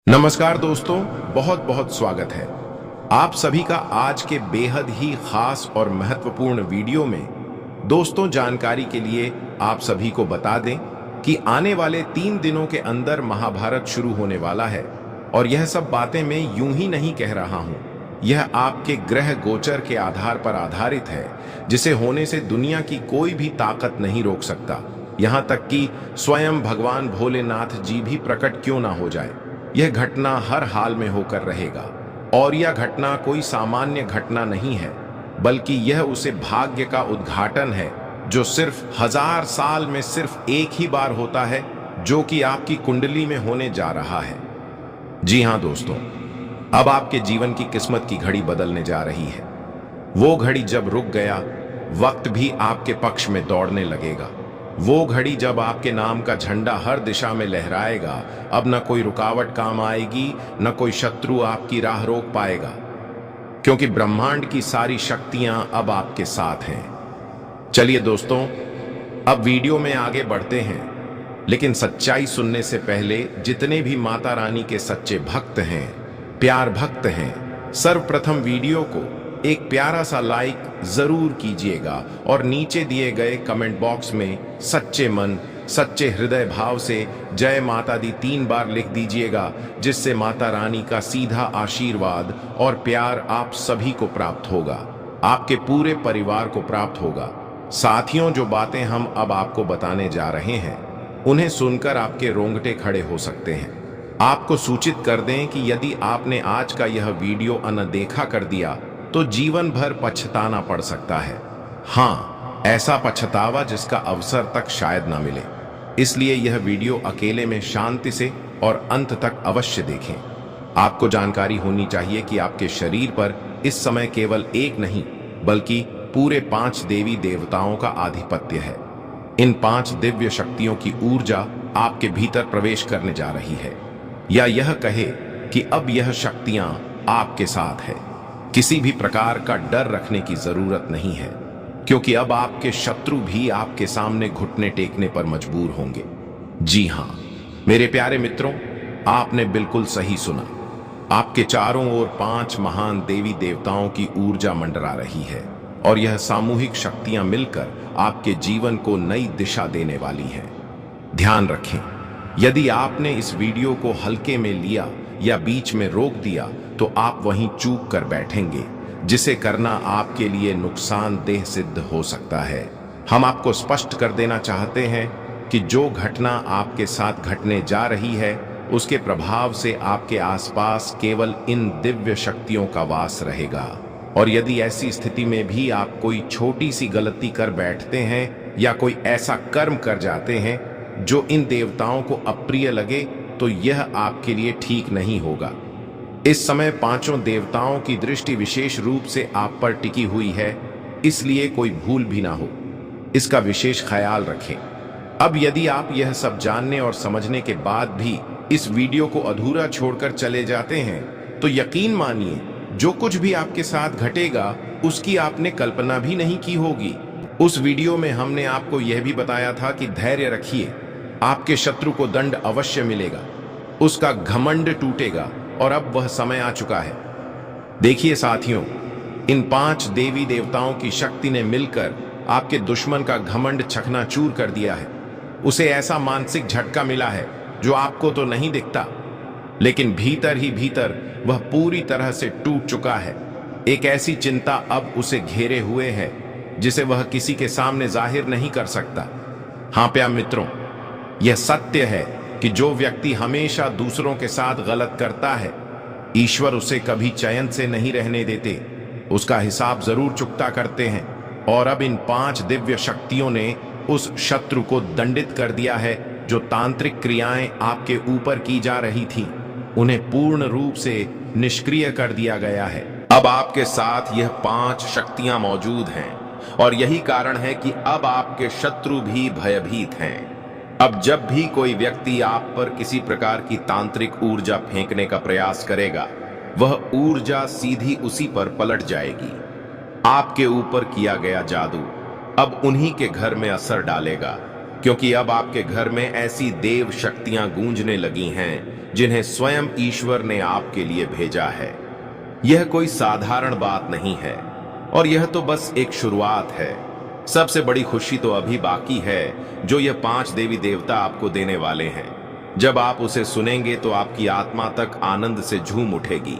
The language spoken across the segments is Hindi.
नमस्कार दोस्तों, बहुत बहुत स्वागत है आप सभी का आज के बेहद ही खास और महत्वपूर्ण वीडियो में। दोस्तों, जानकारी के लिए आप सभी को बता दें कि आने वाले 3 दिनों के अंदर महाभारत शुरू होने वाला है और यह सब बातें मैं यूं ही नहीं कह रहा हूं। यह आपके ग्रह गोचर के आधार पर आधारित है, जिसे होने से दुनिया की कोई भी ताकत नहीं रोक सकता। यहां तक कि स्वयं भगवान भोलेनाथ जी भी प्रकट क्यों ना हो जाए। यह घटना हर हाल में होकर रहेगा और यह घटना कोई सामान्य घटना नहीं है, बल्कि यह उसे भाग्य का उद्घाटन है जो सिर्फ 1000 साल में सिर्फ एक ही बार होता है, जो कि आपकी कुंडली में होने जा रहा है। जी हां दोस्तों, अब आपके जीवन की किस्मत की घड़ी बदलने जा रही है। वो घड़ी जब रुक गया, वक्त भी आपके पक्ष में दौड़ने लगेगा। वो घड़ी जब आपके नाम का झंडा हर दिशा में लहराएगा। अब न कोई रुकावट काम आएगी, न कोई शत्रु आपकी राह रोक पाएगा, क्योंकि ब्रह्मांड की सारी शक्तियां अब आपके साथ हैं। चलिए दोस्तों, अब वीडियो में आगे बढ़ते हैं, लेकिन सच्चाई सुनने से पहले जितने भी माता रानी के सच्चे भक्त हैं, प्यार भक्त हैं, सर्वप्रथम वीडियो को एक प्यारा सा लाइक जरूर कीजिएगा और नीचे दिए गए कमेंट बॉक्स में सच्चे मन, सच्चे हृदय भाव से जय माता दी 3 बार लिख दीजिएगा, जिससे माता रानी का सीधा आशीर्वाद और प्यार आप सभी को प्राप्त होगा, आपके पूरे परिवार को प्राप्त होगा। साथियों, जो बातें हम अब आपको बताने जा रहे हैं, उन्हें सुनकर आपके रोंगटे खड़े हो सकते हैं। आपको सूचित कर दें कि यदि आपने आज का यह वीडियो अनदेखा कर दिया तो जीवन भर पछताना पड़ सकता है। हाँ, ऐसा पछतावा जिसका अवसर तक शायद ना मिले। इसलिए यह वीडियो अकेले में शांति से और अंत तक अवश्य देखें। आपको जानकारी होनी चाहिए कि आपके शरीर पर इस समय केवल एक नहीं, बल्कि पूरे 5 देवी देवताओं का आधिपत्य है। इन 5 दिव्य शक्तियों की ऊर्जा आपके भीतर प्रवेश करने जा रही है, या यह कहे कि अब यह शक्तियां आपके साथ है। किसी भी प्रकार का डर रखने की जरूरत नहीं है, क्योंकि अब आपके शत्रु भी आपके सामने घुटने टेकने पर मजबूर होंगे। जी हां मेरे प्यारे मित्रों, आपने बिल्कुल सही सुना। आपके चारों ओर 5 महान देवी देवताओं की ऊर्जा मंडरा रही है और यह सामूहिक शक्तियां मिलकर आपके जीवन को नई दिशा देने वाली हैं। ध्यान रखें, यदि आपने इस वीडियो को हल्के में लिया या बीच में रोक दिया तो आप वहीं चूक कर बैठेंगे, जिसे करना आपके लिए नुकसानदेह सिद्ध हो सकता है। हम आपको स्पष्ट कर देना चाहते हैं कि जो घटना आपके साथ घटने जा रही है, उसके प्रभाव से आपके आसपास केवल इन दिव्य शक्तियों का वास रहेगा। और यदि ऐसी स्थिति में भी आप कोई छोटी सी गलती कर बैठते हैं या कोई ऐसा कर्म कर जाते हैं जो इन देवताओं को अप्रिय लगे, तो यह आपके लिए ठीक नहीं होगा। इस समय 5 देवताओं की दृष्टि विशेष रूप से आप पर टिकी हुई है, इसलिए कोई भूल भी ना हो, इसका विशेष ख्याल रखें। अब यदि आप यह सब जानने और समझने के बाद भी इस वीडियो को अधूरा छोड़कर चले जाते हैं, तो यकीन मानिए जो कुछ भी आपके साथ घटेगा उसकी आपने कल्पना भी नहीं की होगी। उस वीडियो में हमने आपको यह भी बताया था कि धैर्य रखिए, आपके शत्रु को दंड अवश्य मिलेगा, उसका घमंड टूटेगा और अब वह समय आ चुका है। देखिए साथियों, इन 5 देवी देवताओं की शक्ति ने मिलकर आपके दुश्मन का घमंड चकनाचूर कर दिया है। उसे ऐसा मानसिक झटका मिला है जो आपको तो नहीं दिखता, लेकिन भीतर ही भीतर वह पूरी तरह से टूट चुका है। एक ऐसी चिंता अब उसे घेरे हुए है जिसे वह किसी के सामने जाहिर नहीं कर सकता। हाँ प्यारे मित्रों, यह सत्य है कि जो व्यक्ति हमेशा दूसरों के साथ गलत करता है, ईश्वर उसे कभी चैन से नहीं रहने देते, उसका हिसाब जरूर चुकता करते हैं। और अब इन 5 दिव्य शक्तियों ने उस शत्रु को दंडित कर दिया है। जो तांत्रिक क्रियाएं आपके ऊपर की जा रही थी, उन्हें पूर्ण रूप से निष्क्रिय कर दिया गया है। अब आपके साथ यह 5 शक्तियां मौजूद हैं और यही कारण है कि अब आपके शत्रु भी भयभीत हैं। अब जब भी कोई व्यक्ति आप पर किसी प्रकार की तांत्रिक ऊर्जा फेंकने का प्रयास करेगा, वह ऊर्जा सीधी उसी पर पलट जाएगी। आपके ऊपर किया गया जादू अब उन्हीं के घर में असर डालेगा। क्योंकि अब आपके घर में ऐसी देव शक्तियां गूंजने लगी हैं जिन्हें स्वयं ईश्वर ने आपके लिए भेजा है। यह कोई साधारण बात नहीं है और यह तो बस एक शुरुआत है। सबसे बड़ी खुशी तो अभी बाकी है, जो यह 5 देवी देवता आपको देने वाले हैं। जब आप उसे सुनेंगे तो आपकी आत्मा तक आनंद से झूम उठेगी।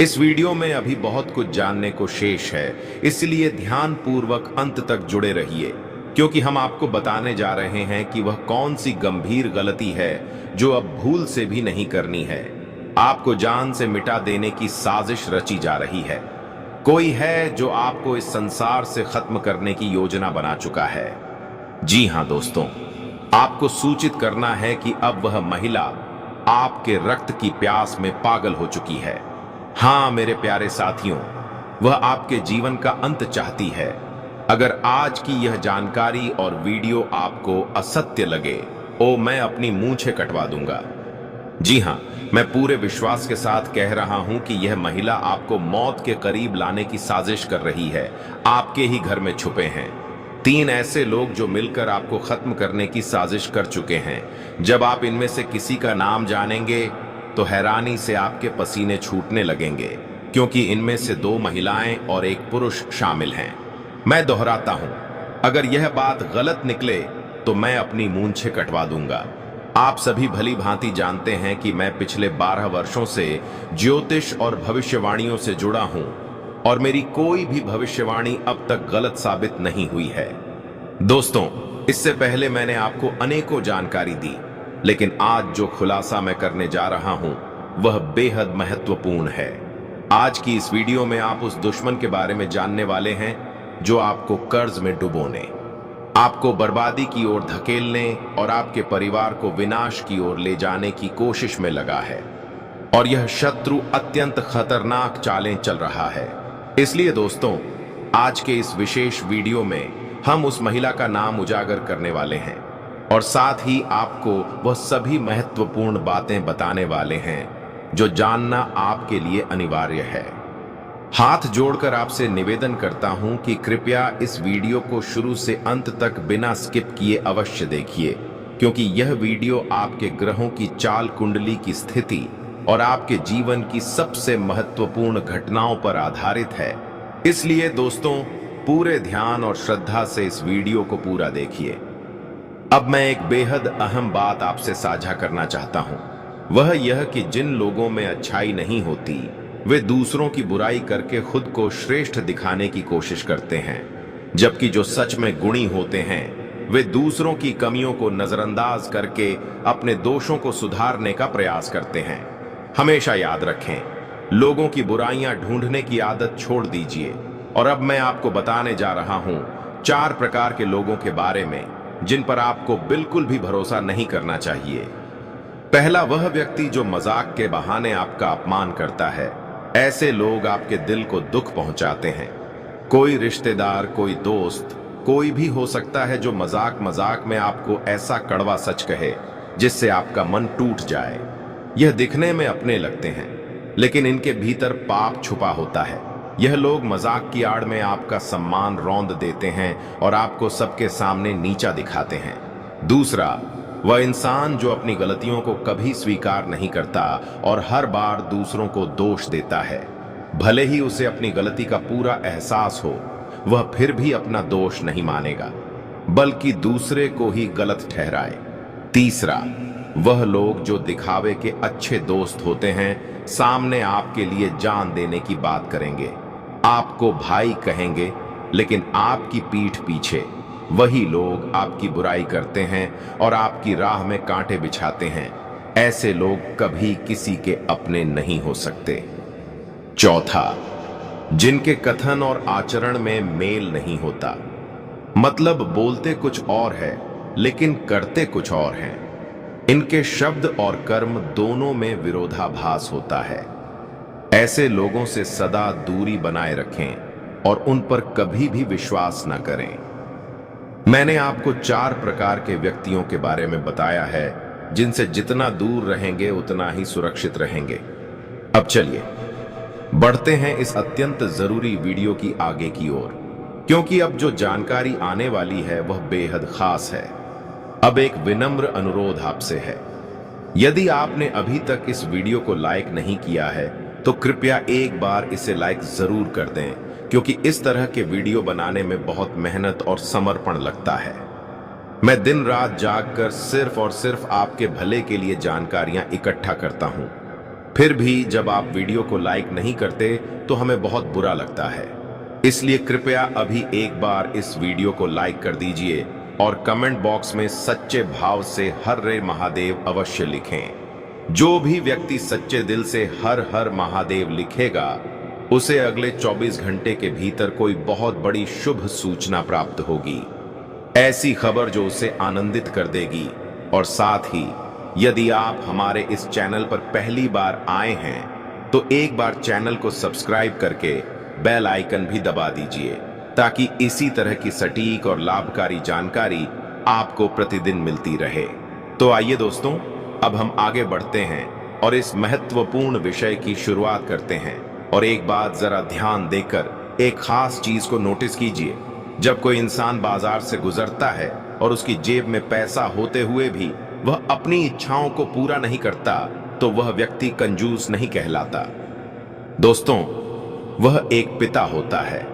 इस वीडियो में अभी बहुत कुछ जानने को शेष है, इसलिए ध्यानपूर्वक अंत तक जुड़े रहिए, क्योंकि हम आपको बताने जा रहे हैं कि वह कौन सी गंभीर गलती है जो अब भूल से भी नहीं करनी है। आपको जान से मिटा देने की साजिश रची जा रही है। कोई है जो आपको इस संसार से खत्म करने की योजना बना चुका है। जी हां दोस्तों, आपको सूचित करना है कि अब वह महिला आपके रक्त की प्यास में पागल हो चुकी है। हाँ मेरे प्यारे साथियों, वह आपके जीवन का अंत चाहती है। अगर आज की यह जानकारी और वीडियो आपको असत्य लगे, मैं अपनी मूंछें कटवा दूंगा। जी हाँ, मैं पूरे विश्वास के साथ कह रहा हूं कि यह महिला आपको मौत के करीब लाने की साजिश कर रही है। आपके ही घर में छुपे हैं 3 ऐसे लोग जो मिलकर आपको खत्म करने की साजिश कर चुके हैं। जब आप इनमें से किसी का नाम जानेंगे तो हैरानी से आपके पसीने छूटने लगेंगे, क्योंकि इनमें से 2 महिलाएं और 1 पुरुष शामिल हैं। मैं दोहराता हूं, अगर यह बात गलत निकले तो मैं अपनी मूंछें कटवा दूंगा। आप सभी भली भांति जानते हैं कि मैं पिछले 12 वर्षों से ज्योतिष और भविष्यवाणियों से जुड़ा हूं और मेरी कोई भी भविष्यवाणी अब तक गलत साबित नहीं हुई है। दोस्तों, इससे पहले मैंने आपको अनेकों जानकारी दी, लेकिन आज जो खुलासा मैं करने जा रहा हूं वह बेहद महत्वपूर्ण है। आज की इस वीडियो में आप उस दुश्मन के बारे में जानने वाले हैं जो आपको कर्ज में डुबोने, आपको बर्बादी की ओर धकेलने और आपके परिवार को विनाश की ओर ले जाने की कोशिश में लगा है। और यह शत्रु अत्यंत खतरनाक चालें चल रहा है। इसलिए दोस्तों, आज के इस विशेष वीडियो में हम उस महिला का नाम उजागर करने वाले हैं और साथ ही आपको वह सभी महत्वपूर्ण बातें बताने वाले हैं जो जानना आपके लिए अनिवार्य है। हाथ जोड़कर आपसे निवेदन करता हूं कि कृपया इस वीडियो को शुरू से अंत तक बिना स्किप किए अवश्य देखिए, क्योंकि यह वीडियो आपके ग्रहों की चाल कुंडली की स्थिति और आपके जीवन की सबसे महत्वपूर्ण घटनाओं पर आधारित है। इसलिए दोस्तों, पूरे ध्यान और श्रद्धा से इस वीडियो को पूरा देखिए। अब मैं एक बेहद अहम बात आपसे साझा करना चाहता हूं। वह यह कि जिन लोगों में अच्छाई नहीं होती, वे दूसरों की बुराई करके खुद को श्रेष्ठ दिखाने की कोशिश करते हैं, जबकि जो सच में गुणी होते हैं वे दूसरों की कमियों को नजरअंदाज करके अपने दोषों को सुधारने का प्रयास करते हैं। हमेशा याद रखें, लोगों की बुराइयां ढूंढने की आदत छोड़ दीजिए। और अब मैं आपको बताने जा रहा हूं 4 प्रकार के लोगों के बारे में जिन पर आपको बिल्कुल भी भरोसा नहीं करना चाहिए। पहला, वह व्यक्ति जो मजाक के बहाने आपका अपमान करता है। ऐसे लोग आपके दिल को दुख पहुंचाते हैं। कोई रिश्तेदार, कोई दोस्त, कोई भी हो सकता है जो मजाक मजाक में आपको ऐसा कड़वा सच कहे जिससे आपका मन टूट जाए। यह दिखने में अपने लगते हैं, लेकिन इनके भीतर पाप छुपा होता है। यह लोग मजाक की आड़ में आपका सम्मान रौंद देते हैं और आपको सबके सामने नीचा दिखाते हैं। दूसरा, वह इंसान जो अपनी गलतियों को कभी स्वीकार नहीं करता और हर बार दूसरों को दोष देता है। भले ही उसे अपनी गलती का पूरा एहसास हो, वह फिर भी अपना दोष नहीं मानेगा, बल्कि दूसरे को ही गलत ठहराए। तीसरा, वह लोग जो दिखावे के अच्छे दोस्त होते हैं, सामने आपके लिए जान देने की बात करेंगे, आपको भाई कहेंगे, लेकिन आपकी पीठ पीछे वही लोग आपकी बुराई करते हैं और आपकी राह में कांटे बिछाते हैं। ऐसे लोग कभी किसी के अपने नहीं हो सकते। चौथा, जिनके कथन और आचरण में मेल नहीं होता, मतलब बोलते कुछ और है लेकिन करते कुछ और हैं। इनके शब्द और कर्म दोनों में विरोधाभास होता है। ऐसे लोगों से सदा दूरी बनाए रखें और उन पर कभी भी विश्वास न करें। मैंने आपको 4 प्रकार के व्यक्तियों के बारे में बताया है जिनसे जितना दूर रहेंगे उतना ही सुरक्षित रहेंगे। अब चलिए बढ़ते हैं इस अत्यंत जरूरी वीडियो की आगे की ओर, क्योंकि अब जो जानकारी आने वाली है वह बेहद खास है। अब एक विनम्र अनुरोध आपसे है, यदि आपने अभी तक इस वीडियो को लाइक नहीं किया है तो कृपया एक बार इसे लाइक जरूर कर दें, क्योंकि इस तरह के वीडियो बनाने में बहुत मेहनत और समर्पण लगता है। मैं दिन रात जागकर सिर्फ और सिर्फ आपके भले के लिए जानकारियां इकट्ठा करता हूं। फिर भी जब आप वीडियो को लाइक नहीं करते तो हमें बहुत बुरा लगता है। इसलिए कृपया अभी एक बार इस वीडियो को लाइक कर दीजिए और कमेंट बॉक्स में सच्चे भाव से हर हर महादेव अवश्य लिखें। जो भी व्यक्ति सच्चे दिल से हर हर महादेव लिखेगा उसे अगले 24 घंटे के भीतर कोई बहुत बड़ी शुभ सूचना प्राप्त होगी, ऐसी खबर जो उसे आनंदित कर देगी। और साथ ही यदि आप हमारे इस चैनल पर पहली बार आए हैं तो एक बार चैनल को सब्सक्राइब करके बेल आइकन भी दबा दीजिए, ताकि इसी तरह की सटीक और लाभकारी जानकारी आपको प्रतिदिन मिलती रहे। तो आइए दोस्तों, अब हम आगे बढ़ते हैं और इस महत्वपूर्ण विषय की शुरुआत करते हैं। और एक बात जरा ध्यान देकर एक खास चीज को नोटिस कीजिए। जब कोई इंसान बाजार से गुजरता है और उसकी जेब में पैसा होते हुए भी वह अपनी इच्छाओं को पूरा नहीं करता तो वह व्यक्ति कंजूस नहीं कहलाता दोस्तों, वह एक पिता होता है।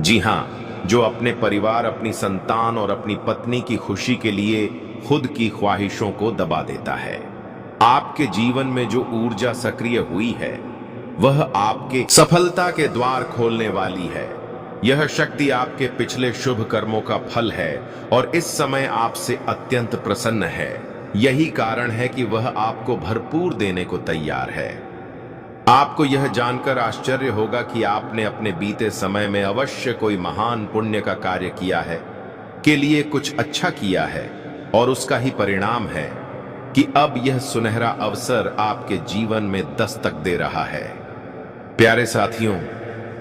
जी हां, जो अपने परिवार, अपनी संतान और अपनी पत्नी की खुशी के लिए खुद की ख्वाहिशों को दबा देता है। आपके जीवन में जो ऊर्जा सक्रिय हुई है वह आपके सफलता के द्वार खोलने वाली है। यह शक्ति आपके पिछले शुभ कर्मों का फल है और इस समय आपसे अत्यंत प्रसन्न है। यही कारण है कि वह आपको भरपूर देने को तैयार है। आपको यह जानकर आश्चर्य होगा कि आपने अपने बीते समय में अवश्य कोई महान पुण्य का कार्य किया है, के लिए कुछ अच्छा किया है, और उसका ही परिणाम है कि अब यह सुनहरा अवसर आपके जीवन में दस्तक दे रहा है। प्यारे साथियों,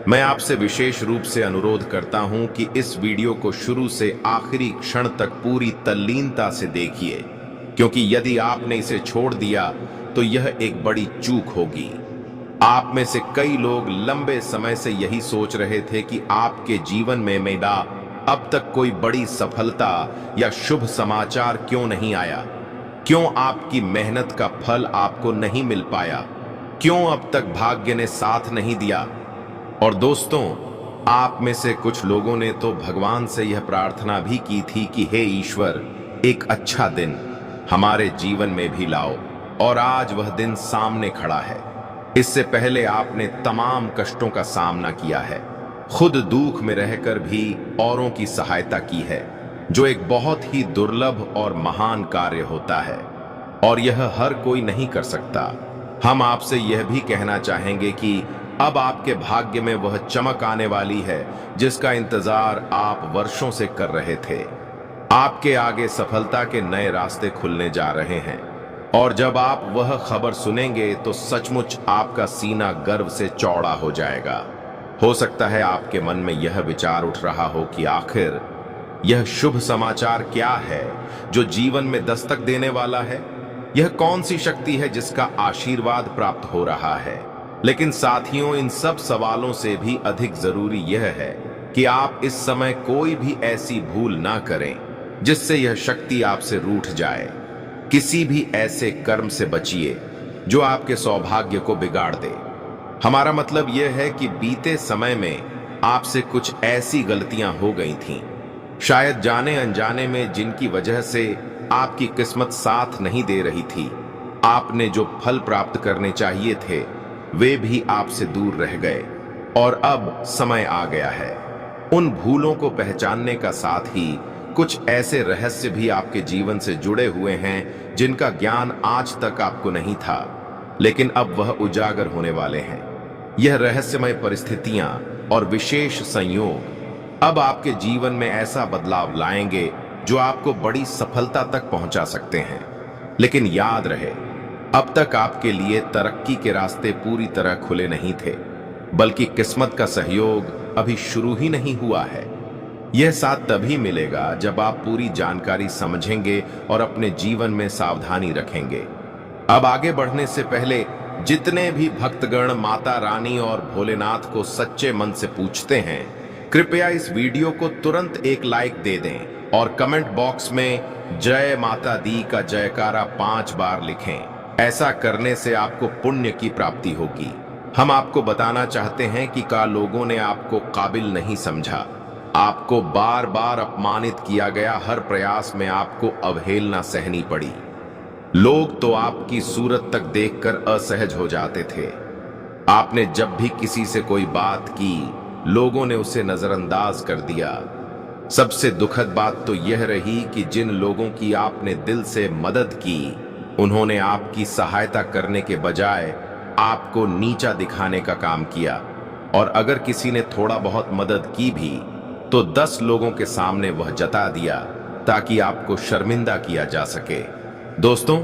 मैं आपसे विशेष रूप से अनुरोध करता हूं कि इस वीडियो को शुरू से आखिरी क्षण तक पूरी तल्लीनता से देखिए, क्योंकि यदि आपने इसे छोड़ दिया तो यह एक बड़ी चूक होगी। आप में से कई लोग लंबे समय से यही सोच रहे थे कि आपके जीवन में मेरा अब तक कोई बड़ी सफलता या शुभ समाचार क्यों नहीं आया, क्यों आपकी मेहनत का फल आपको नहीं मिल पाया, क्यों अब तक भाग्य ने साथ नहीं दिया। और दोस्तों, आप में से कुछ लोगों ने तो भगवान से यह प्रार्थना भी की थी कि हे ईश्वर, एक अच्छा दिन हमारे जीवन में भी लाओ, और आज वह दिन सामने खड़ा है। इससे पहले आपने तमाम कष्टों का सामना किया है, खुद दुख में रहकर भी औरों की सहायता की है, जो एक बहुत ही दुर्लभ और महान कार्य होता है, और यह हर कोई नहीं कर सकता। हम आपसे यह भी कहना चाहेंगे कि अब आपके भाग्य में वह चमक आने वाली है जिसका इंतजार आप वर्षों से कर रहे थे। आपके आगे सफलता के नए रास्ते खुलने जा रहे हैं, और जब आप वह खबर सुनेंगे तो सचमुच आपका सीना गर्व से चौड़ा हो जाएगा। हो सकता है आपके मन में यह विचार उठ रहा हो कि आखिर यह शुभ समाचार क्या है जो जीवन में दस्तक देने वाला है। यह कौन सी शक्ति है जिसका आशीर्वाद प्राप्त हो रहा है। लेकिन साथियों, इन सब सवालों से भी अधिक जरूरी यह है कि आप इस समय कोई भी ऐसी भूल ना करें जिससे यह शक्ति आपसे रूठ जाए। किसी भी ऐसे कर्म से बचिए जो आपके सौभाग्य को बिगाड़ दे। हमारा मतलब यह है कि बीते समय में आपसे कुछ ऐसी गलतियां हो गई थीं, शायद जाने अनजाने में, जिनकी वजह से आपकी किस्मत साथ नहीं दे रही थी। आपने जो फल प्राप्त करने चाहिए थे वे भी आपसे दूर रह गए, और अब समय आ गया है उन भूलों को पहचानने का। साथ ही कुछ ऐसे रहस्य भी आपके जीवन से जुड़े हुए हैं जिनका ज्ञान आज तक आपको नहीं था, लेकिन अब वह उजागर होने वाले हैं। यह रहस्यमय परिस्थितियां और विशेष संयोग अब आपके जीवन में ऐसा बदलाव लाएंगे जो आपको बड़ी सफलता तक पहुंचा सकते हैं। लेकिन याद रहे, अब तक आपके लिए तरक्की के रास्ते पूरी तरह खुले नहीं थे, बल्कि किस्मत का सहयोग अभी शुरू ही नहीं हुआ है। यह साथ तभी मिलेगा जब आप पूरी जानकारी समझेंगे और अपने जीवन में सावधानी रखेंगे। अब आगे बढ़ने से पहले जितने भी भक्तगण माता रानी और भोलेनाथ को सच्चे मन से पूछते हैं, कृपया इस वीडियो को तुरंत एक लाइक दे दें और कमेंट बॉक्स में जय माता दी का जयकारा 5 बार लिखें। ऐसा करने से आपको पुण्य की प्राप्ति होगी। हम आपको बताना चाहते हैं कि लोगों ने आपको काबिल नहीं समझा। आपको बार बार अपमानित किया गया, हर प्रयास में आपको अवहेलना सहनी पड़ी। लोग तो आपकी सूरत तक देखकर असहज हो जाते थे। आपने जब भी किसी से कोई बात की, लोगों ने उसे नजरअंदाज कर दिया। सबसे दुखद बात तो यह रही कि जिन लोगों की आपने दिल से मदद की, उन्होंने आपकी सहायता करने के बजाय आपको नीचा दिखाने का काम किया। और अगर किसी ने थोड़ा बहुत मदद की भी तो 10 लोगों के सामने वह जता दिया ताकि आपको शर्मिंदा किया जा सके। दोस्तों,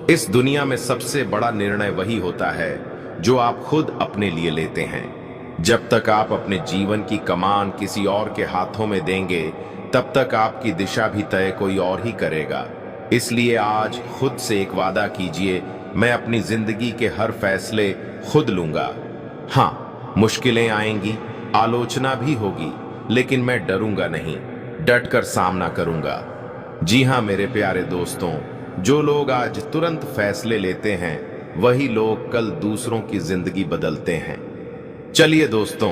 इस दुनिया में सबसे बड़ा निर्णय वही होता है जो आप खुद अपने लिए लेते हैं। जब तक आप अपने जीवन की कमान किसी और के हाथों में देंगे, तब तक आपकी दिशा भी तय कोई और ही करेगा। इसलिए आज खुद से एक वादा कीजिए, मैं अपनी जिंदगी के हर फैसले खुद लूंगा। हाँ, मुश्किलें आएंगी, आलोचना भी होगी, लेकिन मैं डरूंगा नहीं, डटकर सामना करूंगा। जी हाँ मेरे प्यारे दोस्तों, जो लोग आज तुरंत फैसले लेते हैं, वही लोग कल दूसरों की जिंदगी बदलते हैं। चलिए दोस्तों,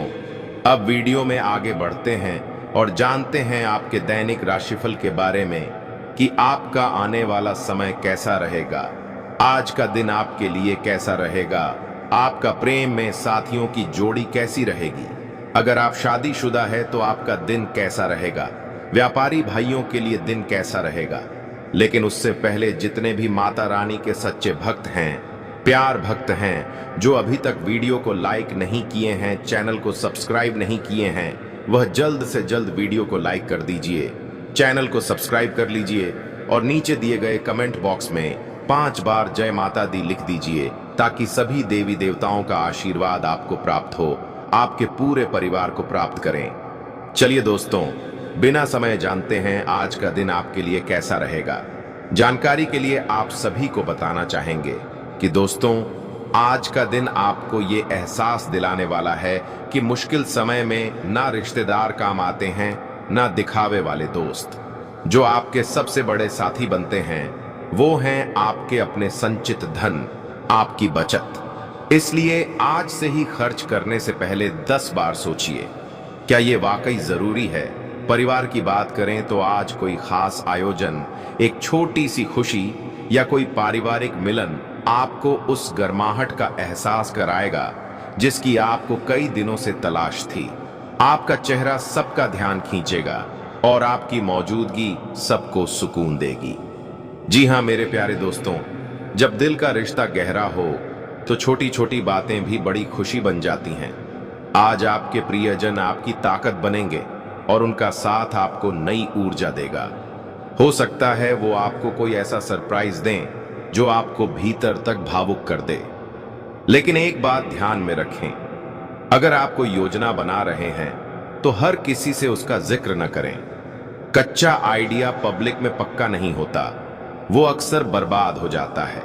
अब वीडियो में आगे बढ़ते हैं और जानते हैं आपके दैनिक राशिफल के बारे में कि आपका आने वाला समय कैसा रहेगा। आज का दिन आपके लिए कैसा रहेगा? आपका प्रेम में साथियों की जोड़ी कैसी रहेगी? अगर आप शादीशुदा है तो आपका दिन कैसा रहेगा? व्यापारी भाइयों के लिए दिन कैसा रहेगा? लेकिन उससे पहले जितने भी माता रानी के सच्चे भक्त हैं, प्यार भक्त हैं, जो अभी तक वीडियो को लाइक नहीं किए हैं, चैनल को सब्सक्राइब नहीं किए हैं, वह जल्द से जल्द वीडियो को लाइक कर दीजिए, चैनल को सब्सक्राइब कर लीजिए और नीचे दिए गए कमेंट बॉक्स में 5 बार जय माता दी लिख दीजिए, ताकि सभी देवी देवताओं का आशीर्वाद आपको प्राप्त हो, आपके पूरे परिवार को प्राप्त करें। चलिए दोस्तों, बिना समय जानते हैं आज का दिन आपके लिए कैसा रहेगा। जानकारी के लिए आप सभी को बताना चाहेंगे कि दोस्तों, आज का दिन आपको ये एहसास दिलाने वाला है कि मुश्किल समय में ना रिश्तेदार काम आते हैं, ना दिखावे वाले दोस्त। जो आपके सबसे बड़े साथी बनते हैं, वो हैं आपके अपने संचित धन, आपकी बचत। इसलिए आज से ही खर्च करने से पहले 10 बार सोचिए, क्या ये वाकई जरूरी है? परिवार की बात करें तो आज कोई खास आयोजन, एक छोटी सी खुशी या कोई पारिवारिक मिलन आपको उस गर्माहट का एहसास कराएगा जिसकी आपको कई दिनों से तलाश थी। आपका चेहरा सबका ध्यान खींचेगा और आपकी मौजूदगी सबको सुकून देगी। जी हाँ मेरे प्यारे दोस्तों, जब दिल का रिश्ता गहरा हो तो छोटी छोटी बातें भी बड़ी खुशी बन जाती हैं। आज आपके प्रियजन आपकी ताकत बनेंगे और उनका साथ आपको नई ऊर्जा देगा। हो सकता है वो आपको कोई ऐसा सरप्राइज दें जो आपको भीतर तक भावुक कर दे। लेकिन एक बात ध्यान में रखें, अगर आप कोई योजना बना रहे हैं तो हर किसी से उसका जिक्र न करें। कच्चा आइडिया पब्लिक में पक्का नहीं होता, वो अक्सर बर्बाद हो जाता है।